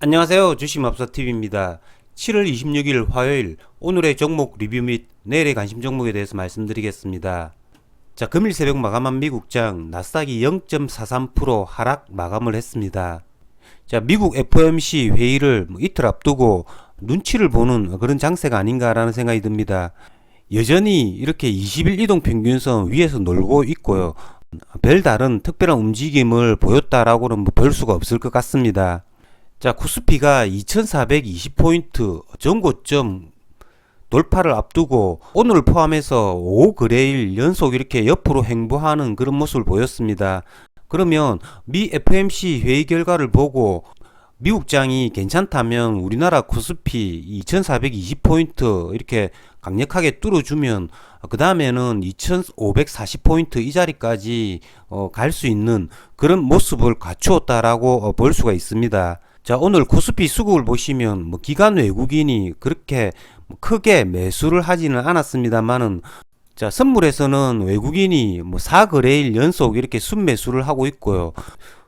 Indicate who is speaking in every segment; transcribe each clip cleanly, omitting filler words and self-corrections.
Speaker 1: 안녕하세요. 주식맘사TV입니다. 7월 26일 화요일 오늘의 종목 리뷰 및 내일의 관심 종목에 대해서 말씀드리겠습니다. 자, 금일 새벽 마감한 미국장 나스닥이 0.43% 하락 마감을 했습니다. 자, 미국 FOMC 회의를 이틀 앞두고 눈치를 보는 그런 장세가 아닌가라는 생각이 듭니다. 여전히 이렇게 20일 이동평균선 위에서 놀고 있고요. 별다른 특별한 움직임을 보였다라고는 볼 수가 없을 것 같습니다. 자, 코스피가 2420포인트 전고점 돌파를 앞두고 오늘 포함해서 5거래일 연속 이렇게 옆으로 행보하는 그런 모습을 보였습니다. 그러면 미 FOMC 회의 결과를 보고 미국장이 괜찮다면 우리나라 코스피 2420포인트 이렇게 강력하게 뚫어주면 그 다음에는 2540포인트 이 자리까지 갈 수 있는 그런 모습을 갖추었다라고 볼 수가 있습니다. 자, 오늘 코스피 수급을 보시면 기관 외국인이 그렇게 크게 매수를 하지는 않았습니다만은, 자, 선물에서는 외국인이 4거래일 연속 이렇게 순매수를 하고 있고요.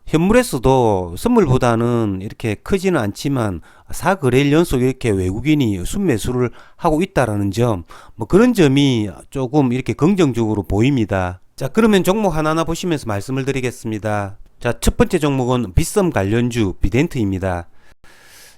Speaker 1: 현물에서도 선물보다는 이렇게 크지는 않지만 4거래일 연속 이렇게 외국인이 순매수를 하고 있다라는 점, 그런 점이 조금 이렇게 긍정적으로 보입니다. 자, 그러면 종목 하나하나 보시면서 말씀을 드리겠습니다. 자, 첫 번째 종목은 빗썸 관련주 비덴트입니다.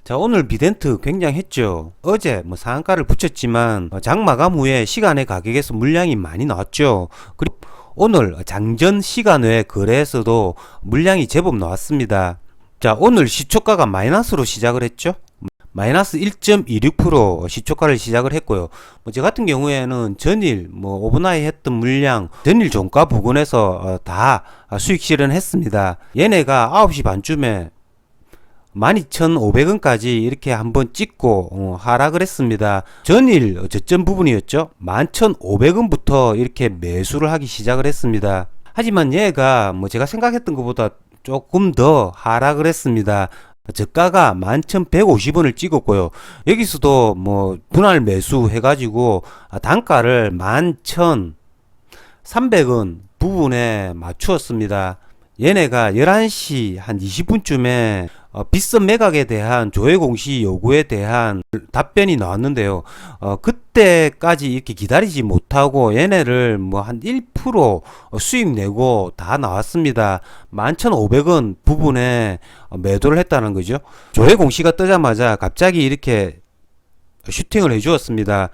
Speaker 1: 자, 오늘 비덴트 굉장했죠. 어제 상한가를 붙였지만 장 마감 후에 시간의 가격에서 물량이 많이 나왔죠. 그리고 오늘 장전 시간 외 거래에서도 물량이 제법 나왔습니다. 자, 오늘 시초가가 마이너스로 시작을 했죠. 마이너스 1.26% 시초가를 시작을 했고요. 저 같은 경우에는 전일 오버나잇 했던 물량 전일 종가 부근에서 다 수익 실현했습니다. 얘네가 9시 반쯤에 12,500원까지 이렇게 한번 찍고 하락을 했습니다. 전일 저점 부분이었죠. 11,500원부터 이렇게 매수를 하기 시작을 했습니다. 하지만 얘가 제가 생각했던 것보다 조금 더 하락을 했습니다. 저가가 11,150원을 찍었고요. 여기서도 분할 매수 해가지고 단가를 11,300원 부분에 맞추었습니다. 얘네가 11시 한 20분쯤에 빗썸 매각에 대한 조회 공시 요구에 대한 답변이 나왔는데요. 그때까지 이렇게 기다리지 못하고 얘네를 한 1% 수익 내고 다 나왔습니다. 11,500원 부분에 매도를 했다는 거죠. 조회 공시가 뜨자마자 갑자기 이렇게 슈팅을 해 주었습니다.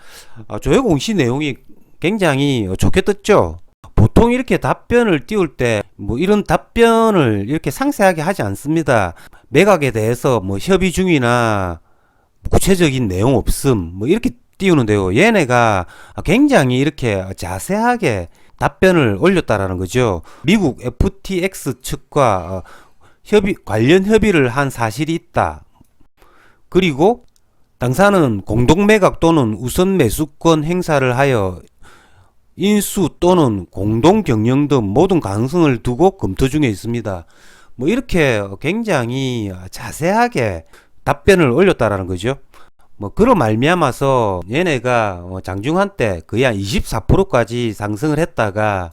Speaker 1: 조회 공시 내용이 굉장히 좋게 떴죠. 보통 이렇게 답변을 띄울 때 이런 답변을 이렇게 상세하게 하지 않습니다. 매각에 대해서 협의 중이나 구체적인 내용 없음 이렇게 띄우는데요. 얘네가 굉장히 이렇게 자세하게 답변을 올렸다라는 거죠. 미국 FTX 측과 관련 협의를 한 사실이 있다. 그리고 당사는 공동 매각 또는 우선 매수권 행사를 하여 인수 또는 공동 경영 등 모든 가능성을 두고 검토 중에 있습니다. 이렇게 굉장히 자세하게 답변을 올렸다라는 거죠. 그로 말미암아서 얘네가 장중한 때 거의 한 24%까지 상승을 했다가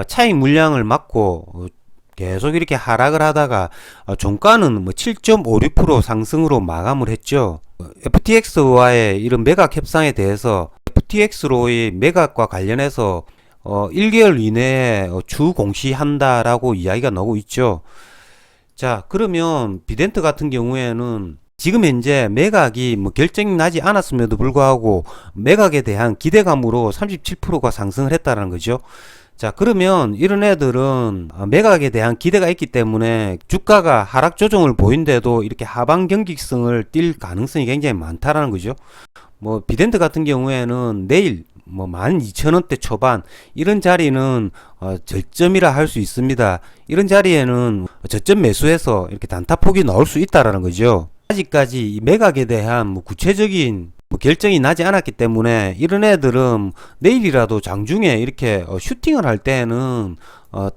Speaker 1: 차익 물량을 맞고 계속 이렇게 하락을 하다가 종가는 7.56% 상승으로 마감을 했죠. FTX와의 이런 매각 협상에 대해서 FTX로의 매각과 관련해서 1개월 이내에 주 공시한다라고 이야기가 나오고 있죠. 자, 그러면 비덴트 같은 경우에는 지금 현재 매각이 결정이 나지 않았음에도 불구하고 매각에 대한 기대감으로 37%가 상승을 했다는 거죠. 자, 그러면 이런 애들은 매각에 대한 기대가 있기 때문에 주가가 하락 조정을 보인데도 이렇게 하방 경직성을 띌 가능성이 굉장히 많다라는 거죠. 비덴트 같은 경우에는 내일 12,000원대 초반 이런 자리는 절점이라 할 수 있습니다. 이런 자리에는 저점 매수해서 이렇게 단타폭이 나올 수 있다라는 거죠. 아직까지 이 매각에 대한 구체적인 결정이 나지 않았기 때문에 이런 애들은 내일이라도 장중에 이렇게 슈팅을 할 때는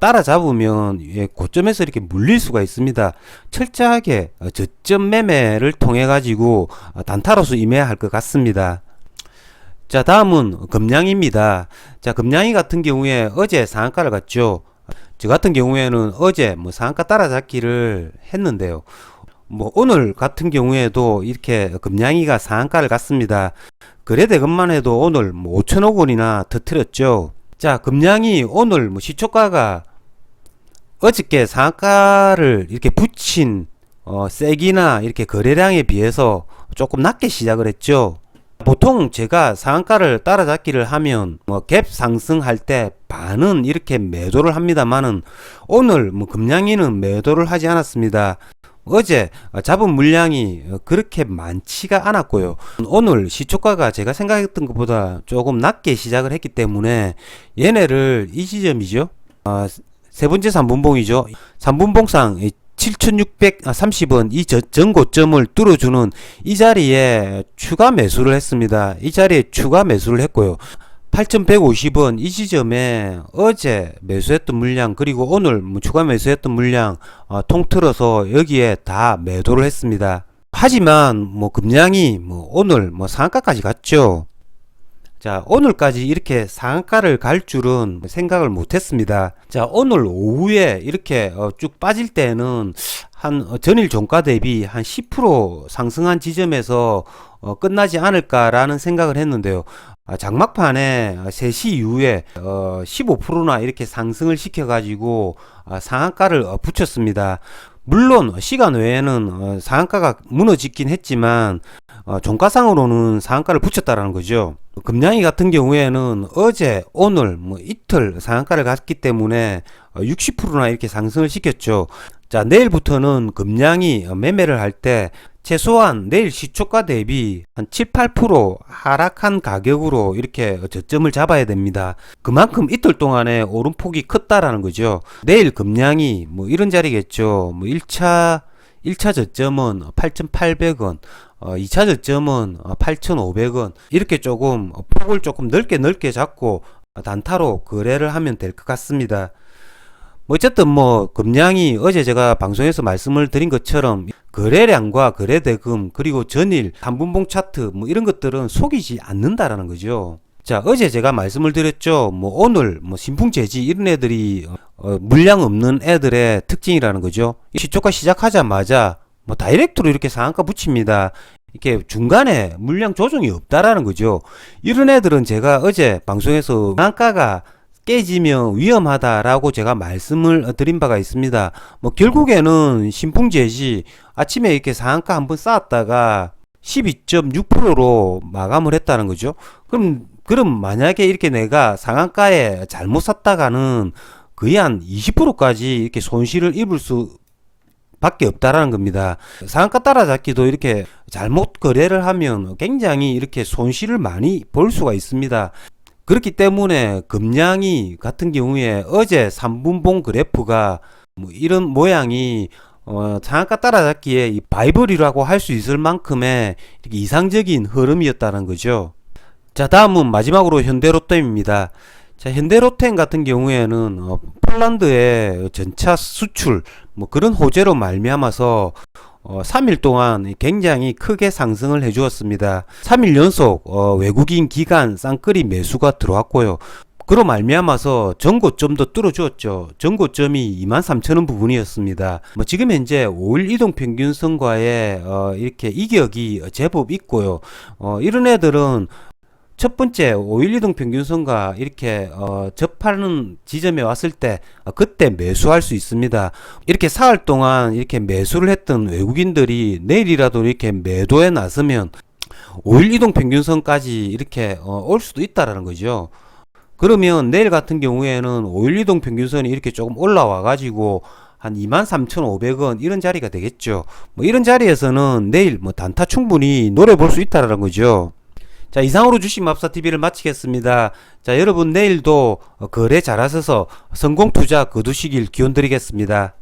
Speaker 1: 따라잡으면 고점에서 이렇게 물릴 수가 있습니다. 철저하게 저점 매매를 통해 가지고 단타로서 임해야 할 것 같습니다. 자, 다음은 금양입니다. 자, 금양이 같은 경우에 어제 상한가를 갔죠. 저 같은 경우에는 어제 상한가 따라잡기를 했는데요. 뭐 오늘 같은 경우에도 이렇게 금양이가 상한가를 갔습니다. 거래대금만 해도 오늘 뭐 5천억 원이나 터뜨렸죠. 자, 금양이 오늘 뭐 시초가가 어저께 상한가를 이렇게 붙인 세기나 이렇게 거래량에 비해서 조금 낮게 시작을 했죠. 보통 제가 상한가를 따라잡기를 하면 뭐 갭 상승할 때 반은 이렇게 매도를 합니다만은 오늘 뭐 금양이는 매도를 하지 않았습니다. 어제 잡은 물량이 그렇게 많지가 않았고요. 오늘 시초가가 제가 생각했던 것보다 조금 낮게 시작을 했기 때문에 얘네를 이 지점이죠. 세 번째 3분봉이죠. 3분봉상 7,630원 이 전고점을 뚫어주는 이 자리에 추가 매수를 했습니다. 이 자리에 추가 매수를 했고요. 8,150원 이 지점에 어제 매수했던 물량 그리고 오늘 뭐 추가 매수했던 물량 통틀어서 여기에 다 매도를 했습니다. 하지만 뭐 금량이 뭐 오늘 뭐 상한가까지 갔죠. 자, 오늘까지 이렇게 상한가를 갈 줄은 생각을 못했습니다. 자, 오늘 오후에 이렇게 쭉 빠질 때는 한 전일 종가 대비 한 10% 상승한 지점에서 끝나지 않을까라는 생각을 했는데요. 장막판에 3시 이후에 15%나 이렇게 상승을 시켜가지고 상한가를 붙였습니다. 물론 시간 외에는 상한가가 무너지긴 했지만 종가상으로는 상한가를 붙였다라는 거죠. 금양이 같은 경우에는 어제 오늘 뭐 이틀 상한가를 갔기 때문에 60%나 이렇게 상승을 시켰죠. 자, 내일부터는 금양이 매매를 할 때 최소한 내일 시초가 대비 한 7, 8% 하락한 가격으로 이렇게 저점을 잡아야 됩니다. 그만큼 이틀 동안에 오름폭이 컸다라는 거죠. 내일 금양이 뭐 이런 자리겠죠. 뭐 1차 저점은 8,800원, 2차 저점은 8,500원 이렇게 조금 폭을 조금 넓게 잡고 단타로 거래를 하면 될 것 같습니다. 어쨌든 뭐 금양이 어제 제가 방송에서 말씀을 드린 것처럼 거래량과 거래대금 그리고 전일 3분봉 차트 뭐 이런 것들은 속이지 않는다라는 거죠. 자, 어제 제가 말씀을 드렸죠. 뭐 오늘 뭐 신풍재지 이런 애들이 물량 없는 애들의 특징이라는 거죠. 시초가 시작하자마자 뭐 다이렉트로 이렇게 상한가 붙입니다. 이렇게 중간에 물량 조정이 없다라는 거죠. 이런 애들은 제가 어제 방송에서 상한가가 깨지면 위험하다라고 제가 말씀을 드린 바가 있습니다. 뭐 결국에는 신풍재지 아침에 이렇게 상한가 한번 쌓았다가 12.6%로 마감을 했다는 거죠. 그럼 만약에 이렇게 내가 상한가에 잘못 샀다가는 거의 한 20%까지 이렇게 손실을 입을 수 밖에 없다라는 겁니다. 상한가 따라잡기도 이렇게 잘못 거래를 하면 굉장히 이렇게 손실을 많이 볼 수가 있습니다. 그렇기 때문에 금양이 같은 경우에 어제 3분봉 그래프가 뭐 이런 모양이 상한가 따라잡기에 이 바이블이라고 할 수 있을 만큼의 이렇게 이상적인 흐름이었다는 거죠. 자, 다음은 마지막으로 현대로템입니다. 자, 현대로템 같은 경우에는 폴란드의 전차 수출 뭐 그런 호재로 말미암아서 3일 동안 굉장히 크게 상승을 해 주었습니다. 3일 연속 외국인 기관 쌍끌이 매수가 들어왔고요. 그로 말미암아서 전고점도 뚫어 주었죠. 전고점이 23,000원 부분이었습니다. 뭐 지금 현재 5일 이동 평균선과의 이렇게 이격이 제법 있고요. 이런 애들은 첫 번째 5일 이동 평균선과 이렇게 접하는 지점에 왔을 때 그때 매수할 수 있습니다. 이렇게 사흘 동안 이렇게 매수를 했던 외국인들이 내일이라도 이렇게 매도에 나서면 5일 이동 평균선까지 이렇게 올 수도 있다라는 거죠. 그러면 내일 같은 경우에는 5일 이동 평균선이 이렇게 조금 올라와 가지고 한 23,500원 이런 자리가 되겠죠. 뭐 이런 자리에서는 내일 뭐 단타 충분히 노려볼 수 있다라는 거죠. 자, 이상으로 주식마법사TV를 마치겠습니다. 자, 여러분 내일도 거래 잘하셔서 성공 투자 거두시길 기원 드리겠습니다.